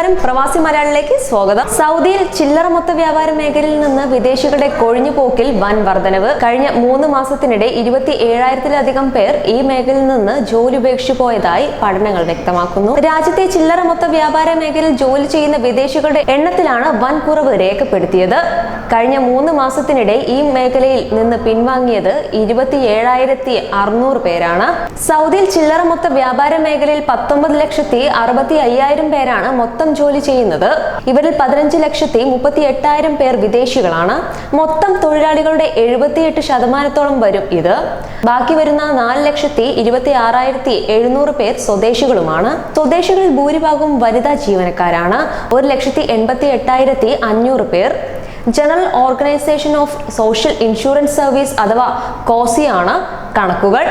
നമസ്കാരം, പ്രവാസി മലയാളിലേക്ക് സ്വാഗതം. സൗദിയിൽ ചില്ലറ മൊത്ത വ്യാപാര മേഖലയിൽ നിന്ന് വിദേശികളുടെ കൊഴിഞ്ഞുപോക്കിൽ വൻ വർധനവ്. കഴിഞ്ഞ 3 മാസത്തിനിടെ 27,000-ലധികം പേർ ഈ മേഖലയിൽ നിന്ന് ജോലി ഉപേക്ഷിച്ചു പോയതായി പഠനങ്ങൾ വ്യക്തമാക്കുന്നു. രാജ്യത്തെ ചില്ലറ മൊത്ത വ്യാപാര മേഖലയിൽ ജോലി ചെയ്യുന്ന വിദേശികളുടെ എണ്ണത്തിലാണ് വൻ കുറവ് രേഖപ്പെടുത്തിയത്. കഴിഞ്ഞ 3 മാസത്തിനിടെ ഈ മേഖലയിൽ നിന്ന് പിൻവാങ്ങിയത് 27,600 പേരാണ്. സൗദിയിൽ ചില്ലറ മൊത്ത വ്യാപാര മേഖലയിൽ 19,65,000 പേരാണ് മൊത്തം ജോലി ചെയ്യുന്നത്. ഇവരിൽ 15,38,000 പേർ വിദേശികളാണ്. മൊത്തം തൊഴിലാളികളുടെ 78% വരും ഇത്. ബാക്കി വരുന്ന 4,26,700 പേർ സ്വദേശികളുമാണ്. സ്വദേശികളിൽ ഭൂരിഭാഗവും വനിതാ ജീവനക്കാരാണ്. 1,88,500 പേർ. General organisation of social insurance service അഥവാ കോസിയാണ് കണക്കുകൾ.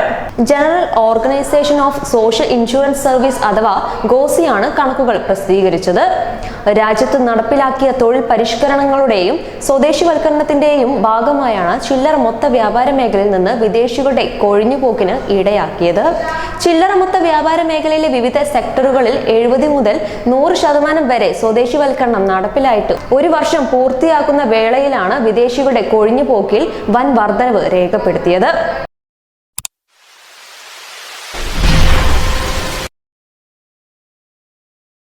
General organisation of social insurance service അഥവാ ഗോസിയാണ് കണക്കുകൾ പ്രസിദ്ധീകരിച്ചത്. രാജ്യത്ത് നടപ്പിലാക്കിയ തൊഴിൽ പരിഷ്കരണങ്ങളുടെയും സ്വദേശിവൽക്കരണത്തിന്റെയും ഭാഗമായാണ് ചില്ലറ മൊത്ത വ്യാപാര മേഖലയിൽ നിന്ന് വിദേശികളുടെ കൊഴിഞ്ഞുപോക്കിന് ഇടയാക്കിയത്. ചില്ലറ മൊത്ത വ്യാപാര മേഖലയിലെ വിവിധ സെക്ടറുകളിൽ 70 മുതൽ 100% വരെ സ്വദേശിവൽക്കരണം നടപ്പിലായിട്ട് 1 വർഷം പൂർത്തിയാക്കുന്ന വേളയിലാണ് വിദേശികളുടെ കൊഴിഞ്ഞുപോക്കിൽ വൻ വർധനവ് രേഖപ്പെടുത്തിയത്.